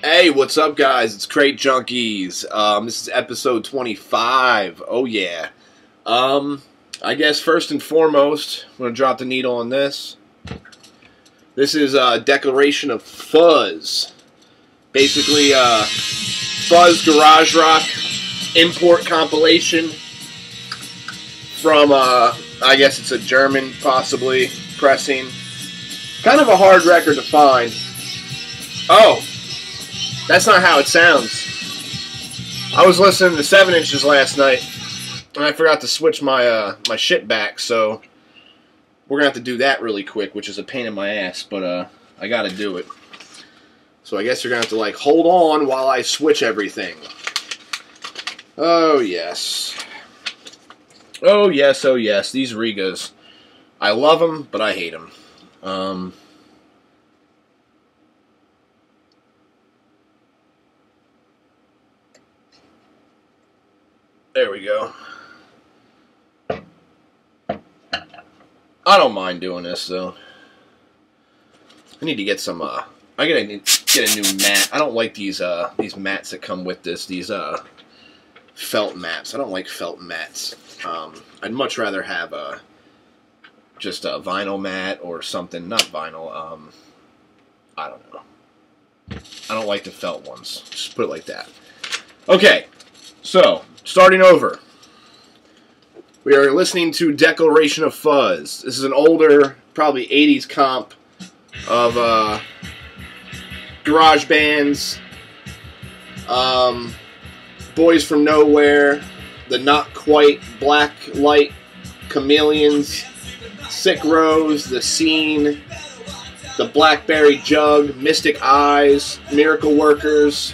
Hey, what's up, guys? It's Crate Junkies. This is episode 25. Oh, yeah. I guess first and foremost, I'm going to drop the needle on this. This is a declaration of fuzz. Basically, fuzz garage rock import compilation from, I guess it's a German, possibly, pressing. Kind of a hard record to find. Oh! That's not how it sounds. I was listening to 7 inches last night, and I forgot to switch my my shit back, so we're gonna have to do that really quick, which is a pain in my ass, but I gotta do it. So I guess you're gonna have to like hold on while I switch everything. Oh yes. Oh yes, oh yes. These Rigas. I love them, but I hate them. There we go. I don't mind doing this though. I need to get some. I gotta get a new mat. I don't like these mats that come with this. These felt mats. I don't like felt mats. I'd much rather have just a vinyl mat or something. Not vinyl. I don't know. I don't like the felt ones. Just put it like that. Okay. So, starting over, we are listening to Declaration of Fuzz. This is an older, probably 80s comp of garage bands, Boys from Nowhere, the Not Quite, Black Light, Chameleons, Sick Rose, The Scene, the Blackberry Jug, Mystic Eyes, Miracle Workers,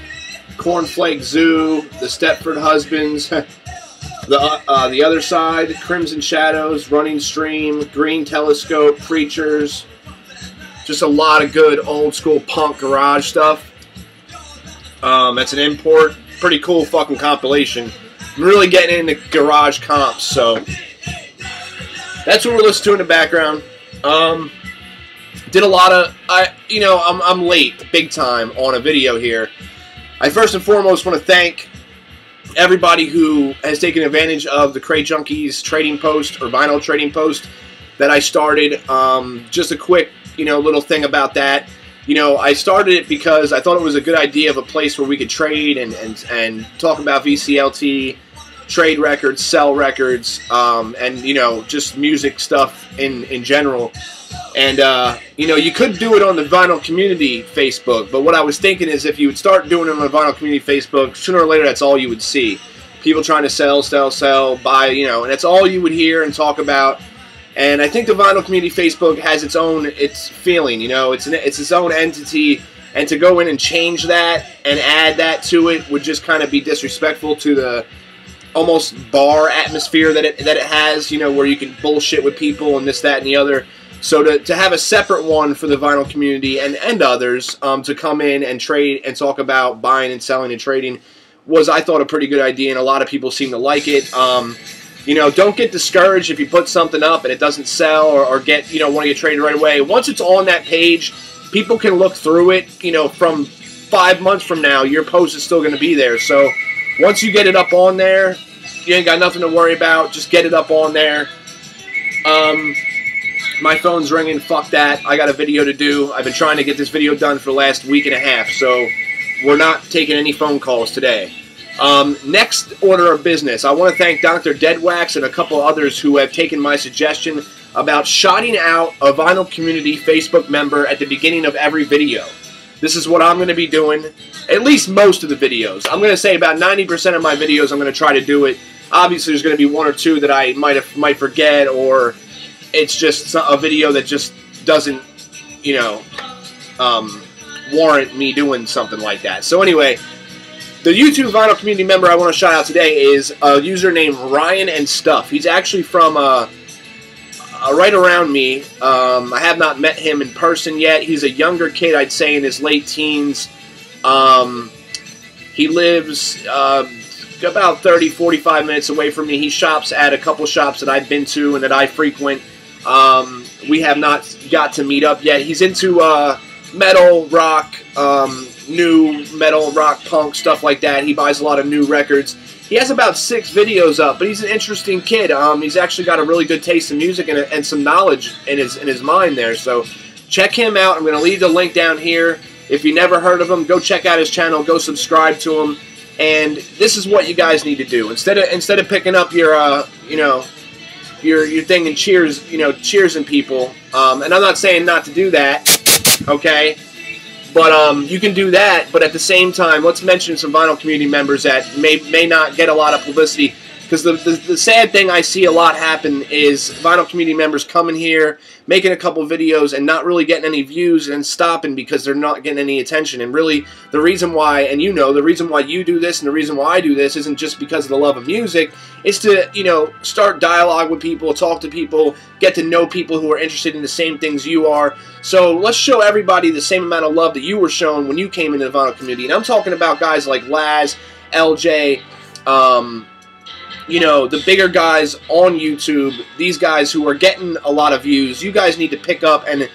Cornflake Zoo, the Stepford Husbands, the Other Side, Crimson Shadows, Running Stream, Green Telescope, Preachers. Just a lot of good old school punk garage stuff. That's an import. Pretty cool fucking compilation. I'm really getting into garage comps, so that's what we're listening to in the background. Did a lot of I'm late big time on a video here. I first and foremost want to thank everybody who has taken advantage of the Crate Junkies trading post or vinyl trading post that I started. Just a quick, little thing about that. I started it because I thought it was a good idea of a place where we could trade and talk about VCLT, trade records, sell records, and just music stuff in general. And, you could do it on the Vinyl Community Facebook, but what I was thinking is if you would start doing it on the Vinyl Community Facebook, sooner or later that's all you would see. People trying to sell, buy, and that's all you would hear and talk about. And I think the Vinyl Community Facebook has its feeling, it's its own entity, and to go in and change that and add that to it would just kind of be disrespectful to the almost bar atmosphere that it has, where you can bullshit with people and this, that, and the other. So to have a separate one for the vinyl community and others to come in and trade and talk about buying and selling and trading was, I thought, a pretty good idea, and a lot of people seem to like it. Don't get discouraged if you put something up and it doesn't sell or get, want to get traded right away. Once it's on that page, people can look through it, from 5 months from now, your post is still going to be there. So once you get it up on there, you ain't got nothing to worry about. Just get it up on there. My phone's ringing, fuck that. I got a video to do. I've been trying to get this video done for the last week and a half, so we're not taking any phone calls today. Next order of business, I want to thank Dr. Deadwax and a couple others who have taken my suggestion about shouting out a Vinyl Community Facebook member at the beginning of every video. This is what I'm going to be doing, at least most of the videos. I'm going to say about 90% of my videos I'm going to try to do it. Obviously, there's going to be 1 or 2 that I might forget, or it's just a video that just doesn't, warrant me doing something like that. So anyway, the YouTube Vinyl Community member I want to shout out today is a user named RyanNStuff. He's actually from right around me. I have not met him in person yet. He's a younger kid, I'd say in his late teens. He lives about 30, 45 minutes away from me. He shops at a couple shops that I've been to and that I frequent. We have not got to meet up yet. He's into metal, rock, new metal, rock, punk, stuff like that. He buys a lot of new records. He has about 6 videos up, but he's an interesting kid. He's actually got a really good taste in music and some knowledge in his mind there. So check him out. I'm going to leave the link down here. If you never heard of him, go check out his channel. Go subscribe to him. And this is what you guys need to do. Instead of picking up your your thing and cheersing people. And I'm not saying not to do that, okay? But you can do that. But at the same time, let's mention some vinyl community members that may not get a lot of publicity. Because the sad thing I see a lot happen is vinyl community members coming here, making a couple videos, and not really getting any views and stopping because they're not getting any attention. And really, the reason why, and the reason why you do this and the reason why I do this isn't just because of the love of music. It's to, start dialogue with people, talk to people, get to know people who are interested in the same things you are. So let's show everybody the same amount of love that you were shown when you came into the vinyl community. And I'm talking about guys like Laz, LJ, the bigger guys on YouTube, these guys who are getting a lot of views. You guys need to pick up and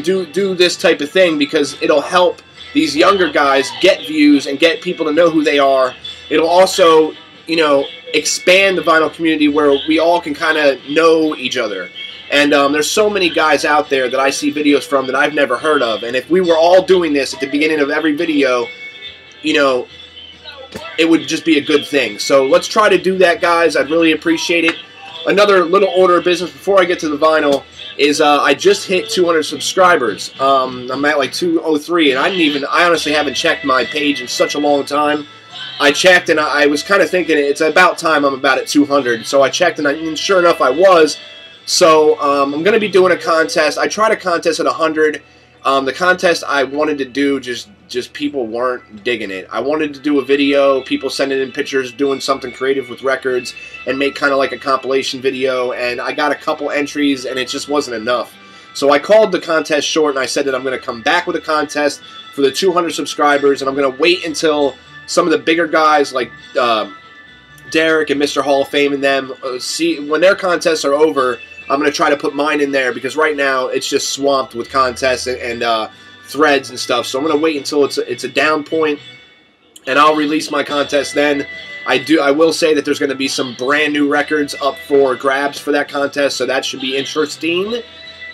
do this type of thing, because it'll help these younger guys get views and get people to know who they are. It'll also, expand the vinyl community where we all can kind of know each other. And there's so many guys out there that I see videos from that I've never heard of. And if we were all doing this at the beginning of every video, it would just be a good thing. So let's try to do that, guys. I'd really appreciate it. Another little order of business before I get to the vinyl is I just hit 200 subscribers. I'm at like 203, and I honestly haven't checked my page in such a long time. I checked, and I was kind of thinking it's about time I'm about at 200. So I checked, and sure enough, I was. So I'm going to be doing a contest. I tried a contest at 100. The contest I wanted to do, just people weren't digging it. I wanted to do a video, people sending in pictures, doing something creative with records, and make kind of like a compilation video, and I got a couple entries, and it just wasn't enough. So I called the contest short, and I said that I'm going to come back with a contest for the 200 subscribers, and I'm going to wait until some of the bigger guys like Derek and Mr. Hall of Fame and them, when their contests are over, I'm going to try to put mine in there, because right now it's just swamped with contests and threads and stuff. So I'm going to wait until it's a down point, and I'll release my contest then. I will say that there's going to be some brand new records up for grabs for that contest, so that should be interesting.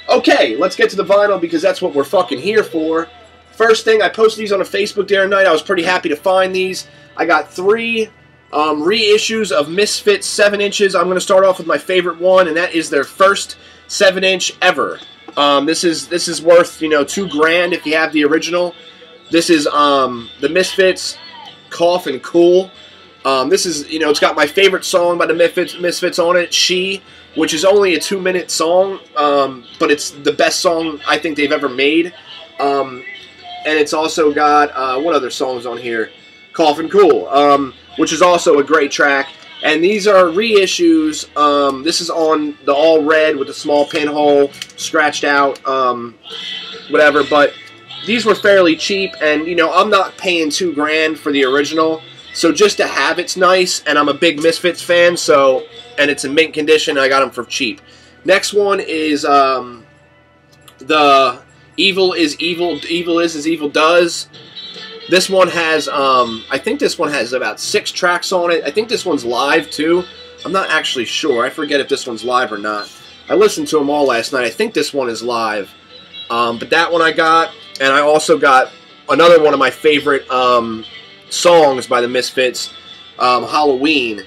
Okay, let's get to the vinyl, because that's what we're fucking here for. First thing, I posted these on a Facebook the other night. I was pretty happy to find these. I got 3 reissues of Misfits 7 inches. I'm going to start off with my favorite one, and that is their first 7-inch ever. This is worth $2 grand if you have the original. This is the Misfits Cough and Cool. This is it's got my favorite song by the Misfits on it, She, which is only a 2-minute song, but it's the best song I think they've ever made. And it's also got what other songs on here? Cough and Cool, which is also a great track. And these are reissues. This is on the all red with a small pinhole scratched out, whatever. But these were fairly cheap, and I'm not paying $2 grand for the original. So just to have it's nice, and I'm a big Misfits fan. So, and it's in mint condition. And I got them for cheap. Next one is the Evil is Evil. Evil is as Evil does. This one has, I think this one has about 6 tracks on it. I think this one's live, too. I'm not actually sure. I forget if this one's live or not. I listened to them all last night. I think this one is live. But that one I got. And I also got another one of my favorite songs by the Misfits, Halloween,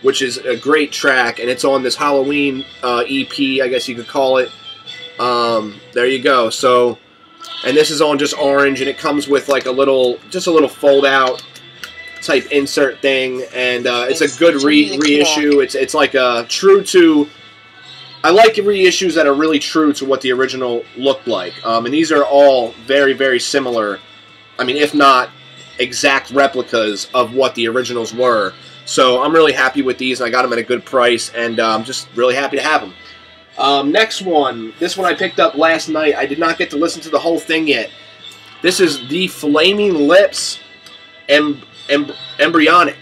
which is a great track. And it's on this Halloween EP, I guess you could call it. There you go. So... and this is on just orange, and it comes with like just a little fold-out type insert thing, and it's a good reissue. It's like a true to. I like reissues that are really true to what the original looked like, and these are all very, very similar. I mean, if not exact replicas of what the originals were. So I'm really happy with these, and I got them at a good price, and I'm just really happy to have them. Next one. This one I picked up last night. I did not get to listen to the whole thing yet. This is The Flaming Lips embryonic.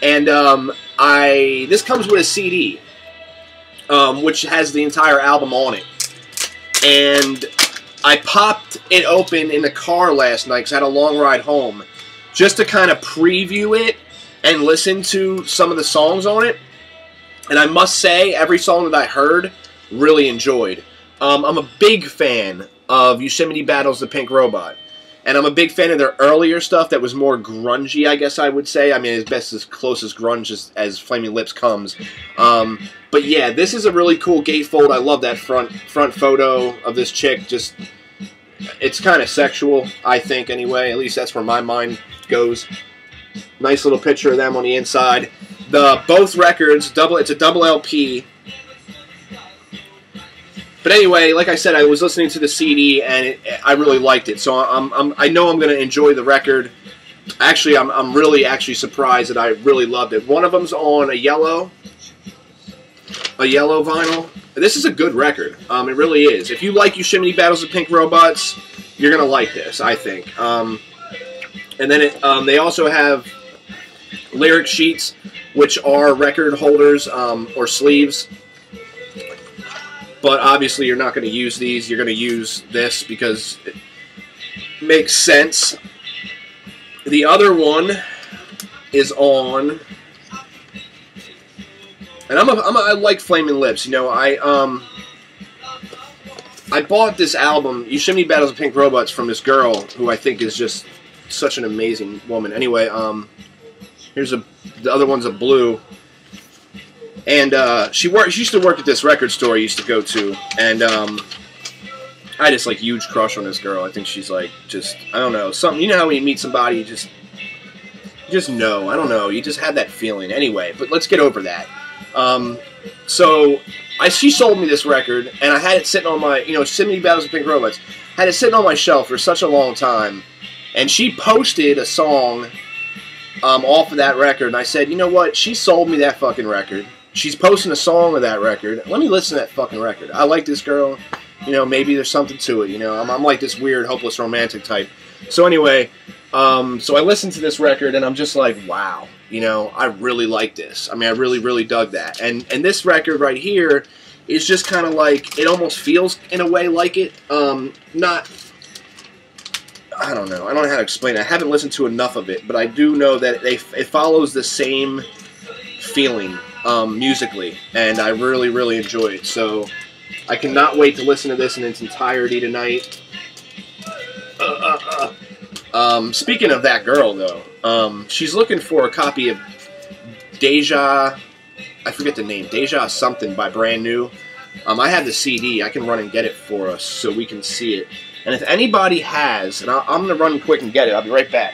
And this comes with a CD, which has the entire album on it. And I popped it open in the car last night because I had a long ride home, just to kind of preview it and listen to some of the songs on it. And I must say, every song that I heard, really enjoyed. I'm a big fan of Yosemite Battle's The Pink Robot. And I'm a big fan of their earlier stuff that was more grungy, I guess I would say. I mean, as best as close as grunge as Flaming Lips comes. But yeah, this is a really cool gatefold. I love that front photo of this chick. Just, it's kind of sexual, I think, anyway. At least that's where my mind goes. Nice little picture of them on the inside. Both records, it's a double LP. But anyway, like I said, I was listening to the CD and I really liked it. So I know I'm going to enjoy the record. Actually, I'm really surprised that I really loved it. One of them's on a yellow vinyl. This is a good record. It really is. If you like Yosemite Battles of Pink Robots, you're going to like this, I think. And then they also have lyric sheets, which are record holders or sleeves. But obviously you're not going to use these. You're going to use this because it makes sense. The other one is on, and I like Flaming Lips. You know, I bought this album, Yosemite Battles of Pink Robots, from this girl who I think is just such an amazing woman. Anyway, the other one's a blue. And she used to work at this record store I used to go to, and I had this like huge crush on this girl. I think she's like I don't know, something. You know how when you meet somebody, you just know. I don't know. You just had that feeling. Anyway, but let's get over that. So she sold me this record, and I had it sitting on my, Yosemite Battles of Pink Robots. Had it sitting on my shelf for such a long time, and she posted a song off of that record, and I said, you know what? She sold me that fucking record. She's posting a song of that record. Let me listen to that fucking record. I like this girl. Maybe there's something to it. I'm like this weird, hopeless romantic type. So anyway, so I listened to this record, and I'm just like, wow. I really like this. I mean, I really, really dug that. And this record right here is just kind of like, it almost feels in a way like it. Not, I don't know. I don't know how to explain it. I haven't listened to enough of it, but I do know that it follows the same feeling musically, and I really, really enjoy it. So I cannot wait to listen to this in its entirety tonight. Speaking of that girl, though, she's looking for a copy of Deja, I forget the name, Deja something by Brand New. I have the CD. I can run and get it for us so we can see it. And if anybody has, and I'm going to run quick and get it. I'll be right back.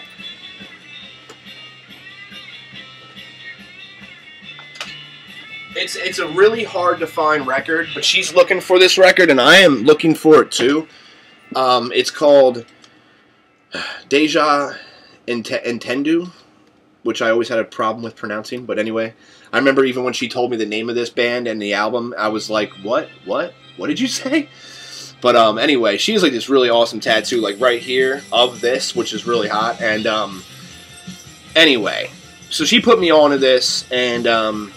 It's a really hard to find record, but she's looking for this record, and I am looking for it too. It's called Deja Entendu, which I always had a problem with pronouncing, but anyway. I remember even when she told me the name of this band and the album, I was like, what? What did you say? But anyway, she has like this really awesome tattoo, like right here, of this, which is really hot. And anyway, so she put me onto this, and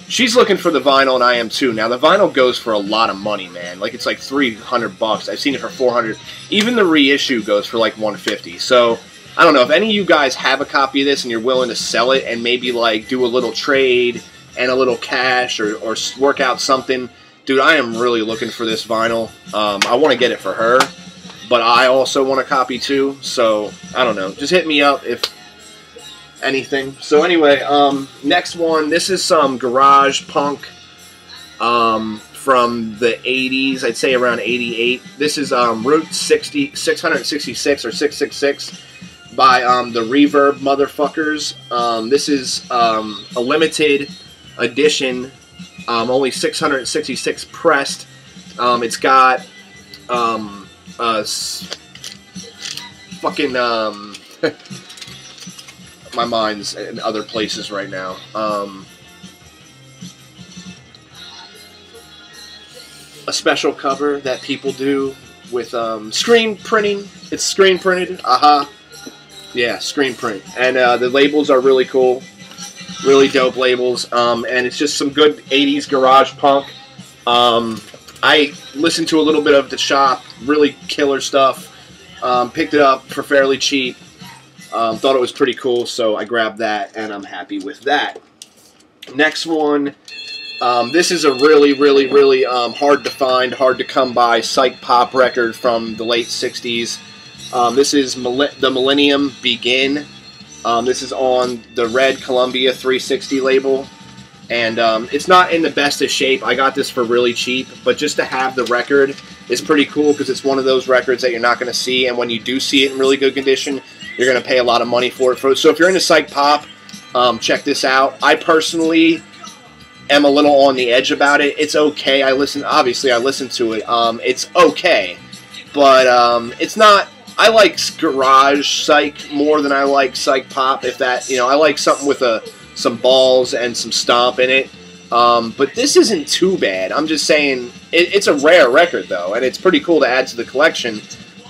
she's looking for the vinyl, and I am too. Now, the vinyl goes for a lot of money, man. Like, it's like $300. I've seen it for $400. Even the reissue goes for like $150. So, I don't know. If any of you guys have a copy of this and you're willing to sell it and maybe, like, do a little trade and a little cash or work out something, dude, I am really looking for this vinyl. I want to get it for her, but I also want a copy too. So, I don't know. Just hit me up if anything. So anyway, next one, this is some garage punk from the 80s, I'd say around 88. This is Route 666 or 666 by the Reverb Motherfuckers. This is a limited edition, only 666 pressed. It's got fucking my mind's in other places right now. A special cover that people do with screen printing. It's screen printed. Yeah, screen print. And the labels are really cool. Really dope labels. And it's just some good 80s garage punk. I listened to a little bit of The Shop. Really killer stuff. Picked it up for fairly cheap. Thought it was pretty cool, so I grabbed that, and I'm happy with that. Next one. This is a really, really, really hard to find, hard to come by psych pop record from the late 60s. This is the Millennium Begin. This is on the red Columbia 360 label. And it's not in the best of shape. I got this for really cheap, but just to have the record is pretty cool because it's one of those records that you're not going to see, and when you do see it in really good condition, you're going to pay a lot of money for it. So if you're into psych pop, check this out. I personally am a little on the edge about it. It's okay. Obviously I listen to it. It's okay, but it's not. I like garage psych more than I like psych pop. If that, I like something with some balls and some stomp in it. But this isn't too bad. I'm just saying it's a rare record though, and it's pretty cool to add to the collection.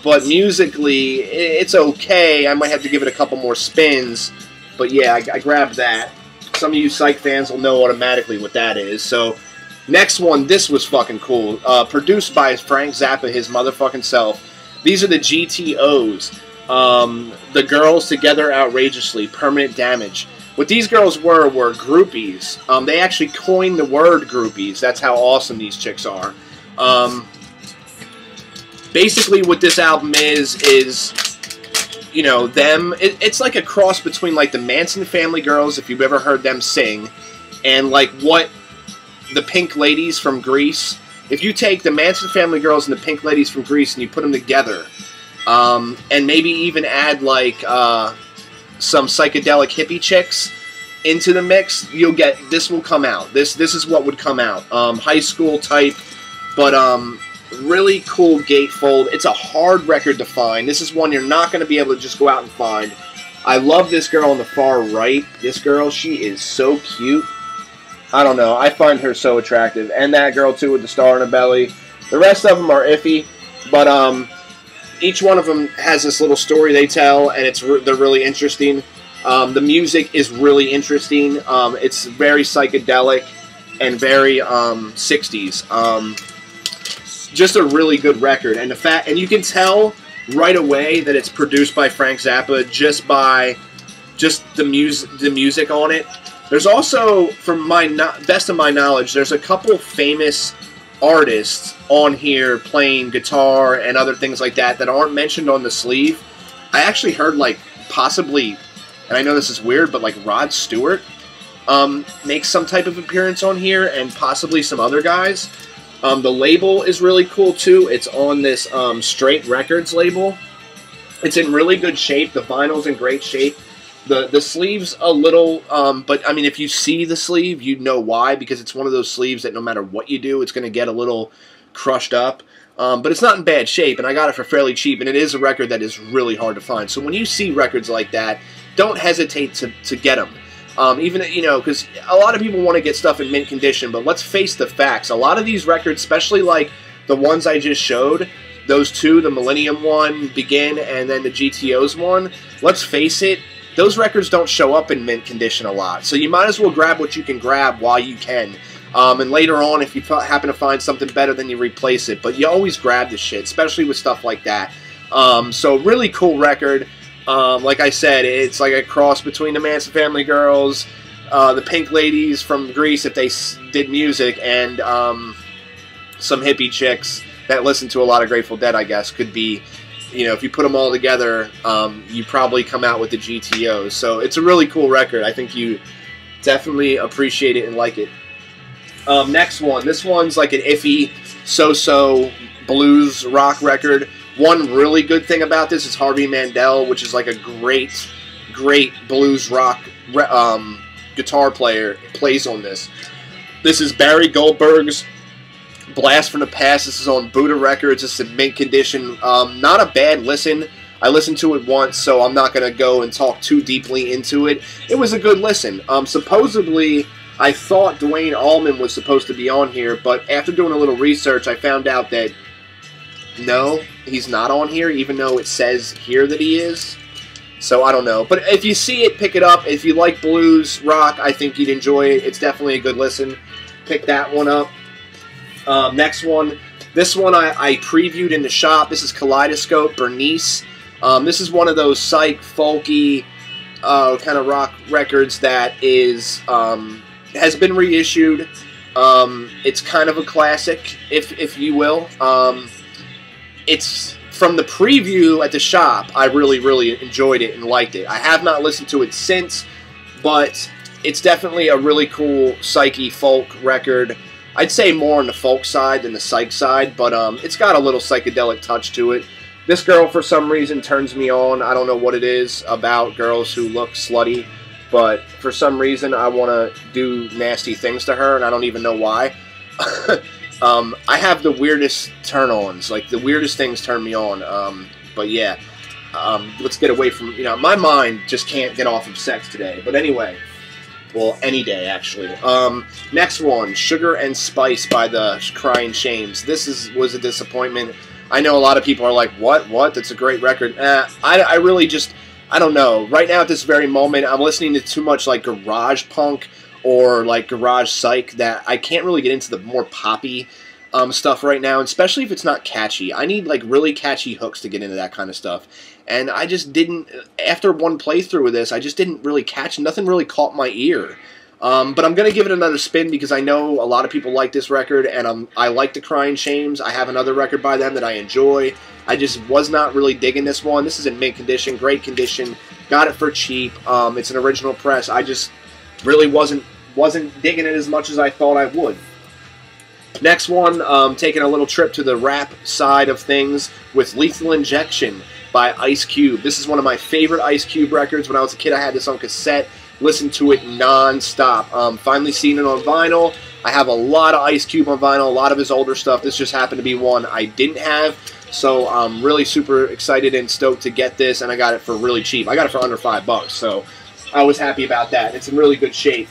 But musically, it's okay. I might have to give it a couple more spins. But yeah, I grabbed that. Some of you psych fans will know automatically what that is. So, next one, this was fucking cool. Produced by Frank Zappa, his motherfucking self. These are the GTOs. The Girls Together Outrageously, Permanent Damage. What these girls were groupies. They actually coined the word groupies. That's how awesome these chicks are. Basically, what this album is them. It's like a cross between like the Manson Family Girls, if you've ever heard them sing, and like what the Pink Ladies from Grease. If you take the Manson Family Girls and the Pink Ladies from Grease and you put them together, and maybe even add like some psychedelic hippie chicks into the mix, this will come out. This is what would come out. High school type, but really cool gatefold. It's a hard record to find. This is one you're not going to be able to just go out and find. I love this girl on the far right. This girl, she is so cute. I don't know. I find her so attractive. And that girl, too, with the star in her belly. The rest of them are iffy, but each one of them has this little story they tell, and they're really interesting. The music is really interesting. It's very psychedelic and very 60s. Just a really good record, and you can tell right away that it's produced by Frank Zappa just by the music on it. There's also, from my best of my knowledge, there's a couple famous artists on here playing guitar and other things like that aren't mentioned on the sleeve. I actually heard like possibly, and I know this is weird, but like Rod Stewart makes some type of appearance on here, and possibly some other guys. The label is really cool too. It's on this Straight Records label. It's in really good shape. The vinyl's in great shape. The sleeve's a little, but I mean, if you see the sleeve, you know why, because it's one of those sleeves that no matter what you do, it's going to get a little crushed up. But it's not in bad shape, and I got it for fairly cheap, and it is a record that is really hard to find. So when you see records like that, don't hesitate to get them. Even, because a lot of people want to get stuff in mint condition, but let's face the facts. A lot of these records, especially like the ones I just showed, those two, the Millennium one, Begin, and then the GTOs one, let's face it, those records don't show up in mint condition a lot. So you might as well grab what you can grab while you can. And later on, if you happen to find something better, then you replace it. But you always grab the shit, especially with stuff like that. So really cool record. Like I said, it's like a cross between the Manson Family Girls, the Pink Ladies from Grease, if they did music, and some hippie chicks that listen to a lot of Grateful Dead, I guess, could be, if you put them all together, you probably come out with the GTOs. So it's a really cool record. I think you definitely appreciate it and like it. Next one. This one's like an iffy, so-so blues rock record. One really good thing about this is Harvey Mandel, which is like a great, great blues rock guitar player, plays on this. This is Barry Goldberg's Blast from the Past. This is on Buddha Records. It's in mint condition. Not a bad listen. I listened to it once, so I'm not going to go and talk too deeply into it. It was a good listen. Supposedly, I thought Dwayne Allman was supposed to be on here, but after doing a little research, I found out that no, he's not on here, even though it says here that he is. So I don't know. But if you see it, pick it up. If you like blues rock, I think you'd enjoy it. It's definitely a good listen. Pick that one up. Next one. This one I previewed in the shop. This is Kaleidoscope, Bernice. This is one of those psych, folky, kind of rock records that is has been reissued. It's kind of a classic, if you will. It's from the preview at the shop. I really enjoyed it and liked it. I have not listened to it since, but it's definitely a really cool psyche folk record. I'd say more on the folk side than the psych side, but it's got a little psychedelic touch to it. This girl, for some reason, turns me on. I don't know what it is about girls who look slutty, but for some reason I want to do nasty things to her, and I don't even know why. I have the weirdest turn-ons. Like, the weirdest things turn me on. But yeah, let's get away from, my mind just can't get off of sex today. But anyway, well, any day, actually. Next one, Sugar and Spice by the Crying Shames. This was a disappointment. I know a lot of people are like, what? That's a great record. I really just, I don't know. Right now, at this very moment, I'm listening to too much, like, garage punk or, like, garage psych that I can't really get into the more poppy stuff right now, especially if it's not catchy. I need, like, really catchy hooks to get into that kind of stuff. And I just didn't, after one playthrough of this, I just didn't really catch, nothing really caught my ear. But I'm going to give it another spin because I know a lot of people like this record, and I like the Crying Shames. I have another record by them that I enjoy. I just was not really digging this one. This is in mint condition, great condition. Got it for cheap. It's an original press. I just really wasn't digging it as much as I thought I would. Next one, taking a little trip to the rap side of things with Lethal Injection by Ice Cube. This is one of my favorite Ice Cube records. When I was a kid, I had this on cassette. Listened to it non-stop. Finally seen it on vinyl. I have a lot of Ice Cube on vinyl, a lot of his older stuff. This just happened to be one I didn't have. So I'm really super excited and stoked to get this, and I got it for really cheap. I got it for under $5, so I was happy about that. It's in really good shape.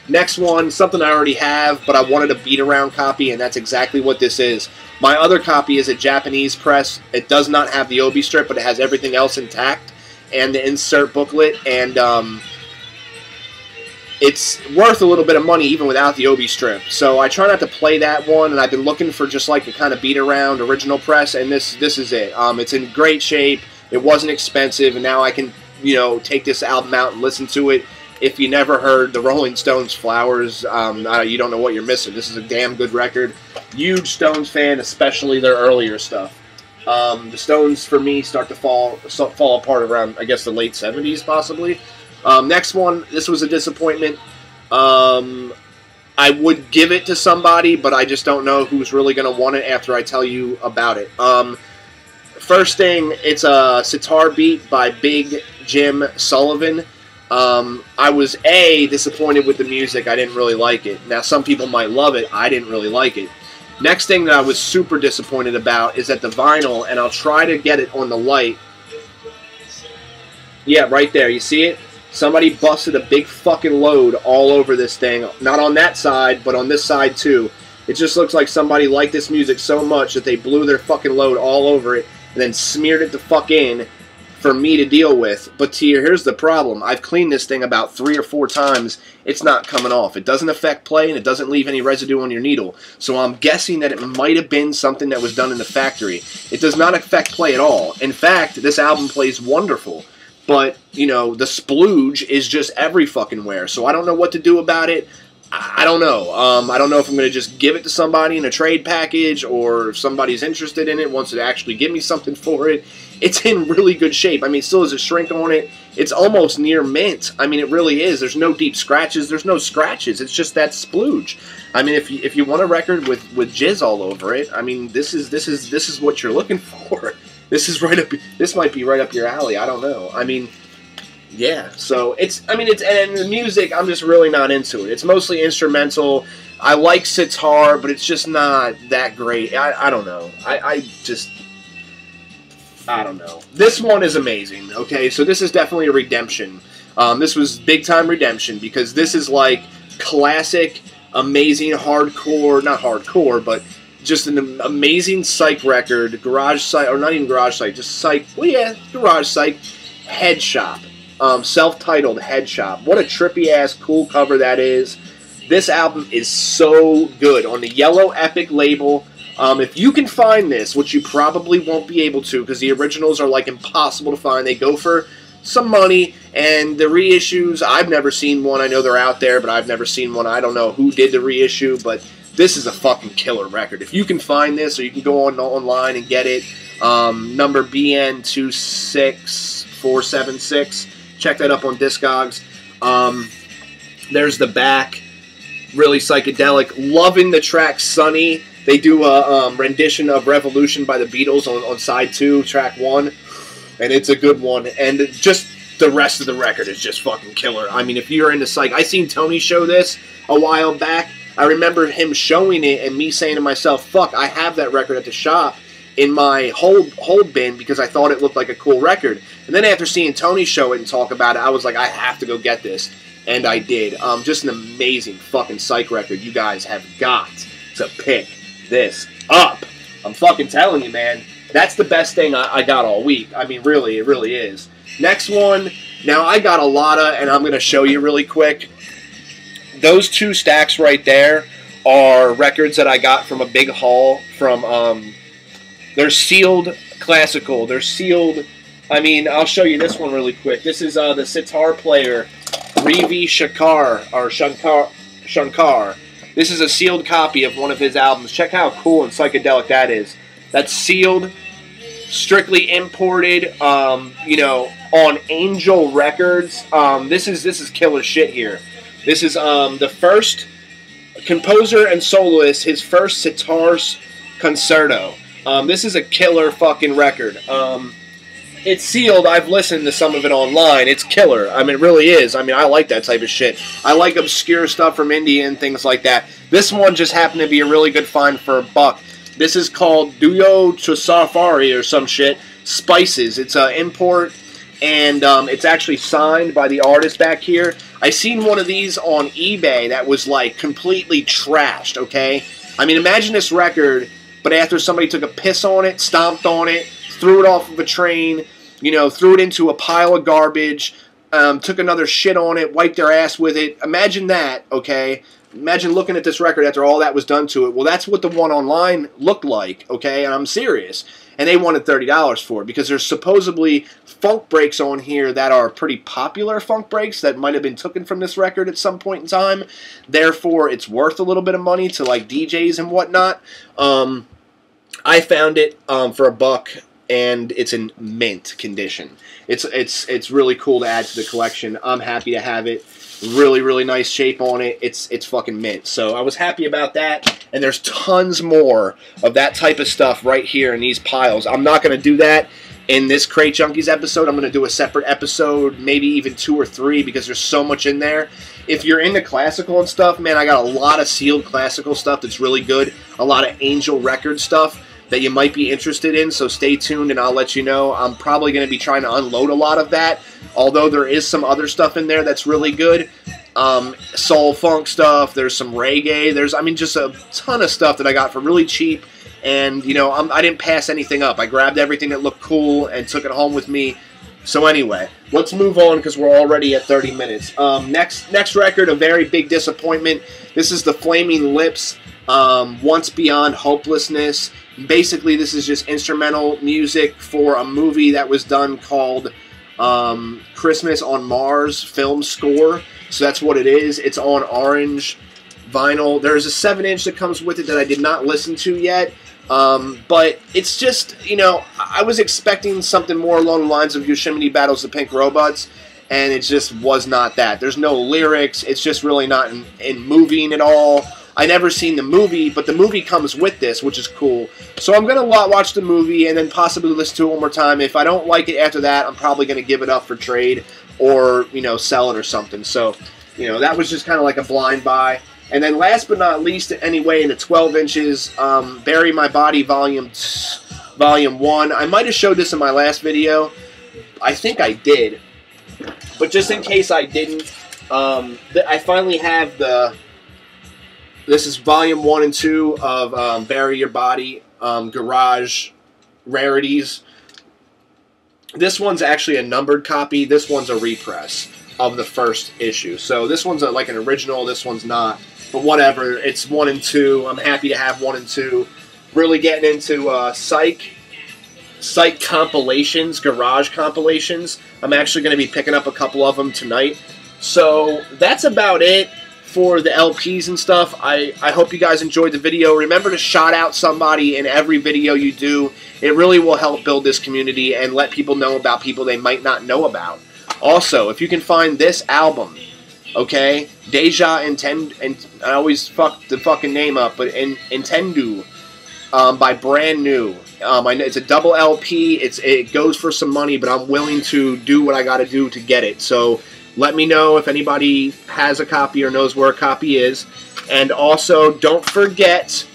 Next one, something I already have, but I wanted a beat-around copy, and that's exactly what this is. My other copy is a Japanese press. It does not have the obi strip, but it has everything else intact, and the insert booklet, and it's worth a little bit of money even without the obi strip. So I try not to play that one, and I've been looking for just like a kind of beat-around original press, and this is it. It's in great shape. It wasn't expensive, and now I can, take this album out and listen to it. If you never heard the Rolling Stones' Flowers, you don't know what you're missing. This is a damn good record. Huge Stones fan, especially their earlier stuff. The Stones, for me, start to fall apart around, I guess, the late 70s, possibly. Next one, this was a disappointment. I would give it to somebody, but I just don't know who's really going to want it after I tell you about it. First thing, it's a sitar beat by Big Jim Sullivan. I was disappointed with the music. I didn't really like it. Now, some people might love it. I didn't really like it. Next thing that I was super disappointed about is that the vinyl, and I'll try to get it on the light. Yeah, right there. You see it? Somebody busted a big fucking load all over this thing. Not on that side, but on this side too. It just looks like somebody liked this music so much that they blew their fucking load all over it and then smeared it the fuck in for me to deal with. But here's the problem. I've cleaned this thing about 3 or 4 times. It's not coming off. It doesn't affect play, and it doesn't leave any residue on your needle. So I'm guessing that it might have been something that was done in the factory. It does not affect play at all. In fact, this album plays wonderful. But, the splooge is just every fucking where. So I don't know what to do about it. I don't know. I don't know if I'm going to just give it to somebody in a trade package, or if somebody's interested in it, wants to actually give me something for it. It's in really good shape. I mean, it still has a shrink on it. It's almost near mint. I mean, it really is. There's no deep scratches. There's no scratches. It's just that splooge. I mean, if you want a record with jizz all over it, I mean, this is what you're looking for. This might be right up your alley. I don't know. I mean, yeah. So and the music, I'm just really not into it. It's mostly instrumental. I like sitar, but it's just not that great. I don't know. I don't know. This one is amazing. Okay, so this is definitely a redemption. This was big time redemption because this is like classic, amazing hardcore, not hardcore, but just an amazing psych record, garage psych, or not even garage psych, just psych, well yeah, garage psych, Head Shop. Self-titled Head Shop. What a trippy-ass cool cover that is. This album is so good. On the Yellow Epic label. If you can find this, which you probably won't be able to, because the originals are like impossible to find. They go for some money, and the reissues, I've never seen one. I know they're out there, but I've never seen one. I don't know who did the reissue, but this is a fucking killer record. If you can find this, or you can go online and get it, number BN26476. Check that up on Discogs. There's the back. Really psychedelic. Loving the track Sunny. They do a rendition of Revolution by the Beatles on side 2, track 1. And it's a good one. And just the rest of the record is just fucking killer. I mean, if you're into psych... I seen Tony show this a while back. I remember him showing it and me saying to myself, fuck, I have that record at the shop in my hold bin because I thought it looked like a cool record. And then after seeing Tony show it and talk about it, I was like, I have to go get this. And I did. Just an amazing fucking psych record. You guys have got to pick this up. I'm fucking telling you, man. That's the best thing I got all week. I mean, really, it really is. Next one. Now, I got a lot of, and I'm going to show you really quick. Those 2 stacks right there are records that I got from a big haul from, they're sealed classical. They're sealed, I mean, I'll show you this one really quick. This is the sitar player, Ravi Shankar. This is a sealed copy of one of his albums. Check how cool and psychedelic that is. That's sealed, strictly imported, you know, on Angel Records. This is killer shit here. This is the first composer and soloist, his first sitar concerto. This is a killer fucking record. It's sealed. I've listened to some of it online. It's killer. I mean, it really is. I mean, I like that type of shit. I like obscure stuff from India and things like that. This one just happened to be a really good find for $1. This is called Duyo Chosafari or some shit. Spices. It's an import, and it's actually signed by the artist back here. I seen one of these on eBay that was like completely trashed, okay? I mean, imagine this record, but after somebody took a piss on it, stomped on it, threw it off of a train, you know, threw it into a pile of garbage, took another shit on it, wiped their ass with it. Imagine that, okay? Imagine looking at this record after all that was done to it. Well, that's what the one online looked like, okay? And I'm serious. And they wanted $30 for it because there's supposedly funk breaks on here that are pretty popular funk breaks that might have been taken from this record at some point in time. Therefore, it's worth a little bit of money to like DJs and whatnot. I found it for $1. And it's in mint condition. It's really cool to add to the collection. I'm happy to have it. Really, really nice shape on it. It's fucking mint. So I was happy about that. And there's tons more of that type of stuff right here in these piles. I'm not going to do that in this Crate Junkies episode. I'm going to do a separate episode, maybe even 2 or 3, because there's so much in there. If you're into classical and stuff, man, I got a lot of sealed classical stuff that's really good. A lot of Angel Record stuff that you might be interested in, so stay tuned and I'll let you know. I'm probably going to be trying to unload a lot of that, although there is some other stuff in there that's really good. Soul funk stuff, there's some reggae, there's, I mean, just a ton of stuff that I got for really cheap, and, you know, I didn't pass anything up. I grabbed everything that looked cool and took it home with me. So anyway, let's move on because we're already at 30 minutes. Next record, a very big disappointment. This is the Flaming Lips, Once Beyond Hopelessness. Basically, this is just instrumental music for a movie that was done called Christmas on Mars film score. So that's what it is. It's on orange vinyl. There's a 7-inch that comes with it that I did not listen to yet. But it's just, you know, I was expecting something more along the lines of Yosemite Battles the Pink Robots, and it just was not that. There's no lyrics. It's just really not in moving at all. I never seen the movie, but the movie comes with this, which is cool. So I'm going to watch the movie and then possibly listen to it one more time. If I don't like it after that, I'm probably going to give it up for trade or, you know, sell it or something. So, you know, that was just kind of like a blind buy. And then last but not least, anyway, in the 12 inches, Bury My Body Volume 1. I might have showed this in my last video. I think I did. But just in case I didn't, I finally have the... This is Volume 1 and 2 of Bury Your Body, Garage Rarities. This one's actually a numbered copy. This one's a repress of the first issue. So this one's like an original. This one's not. But whatever. It's 1 and 2. I'm happy to have 1 and 2. Really getting into PSYCH compilations, garage compilations. I'm actually going to be picking up a couple of them tonight. So that's about it for the LPs and stuff. I hope you guys enjoyed the video. Remember to shout out somebody in every video you do. It really will help build this community and let people know about people they might not know about. Also, if you can find this album, okay, Deja Intend, and I always fuck the fucking name up, but Intendu, by Brand New. I know it's a double LP. It goes for some money, but I'm willing to do what I got to do to get it. So let me know if anybody has a copy or knows where a copy is. And also, don't forget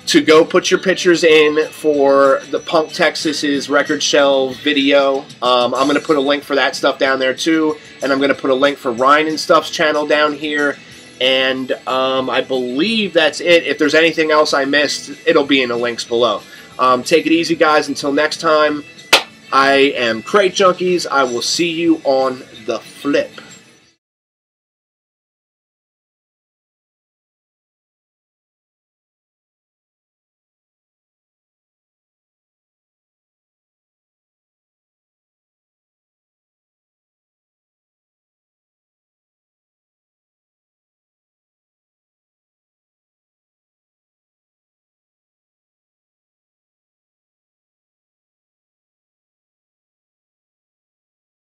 to go put your pictures in for the PUNKTEXAS record shelves video. I'm going to put a link for that stuff down there too, and I'm going to put a link for RyanNStuff's channel down here, and I believe that's it. If there's anything else I missed, it'll be in the links below. Take it easy, guys. Until next time, I am Crate Junkies. I will see you on the flip.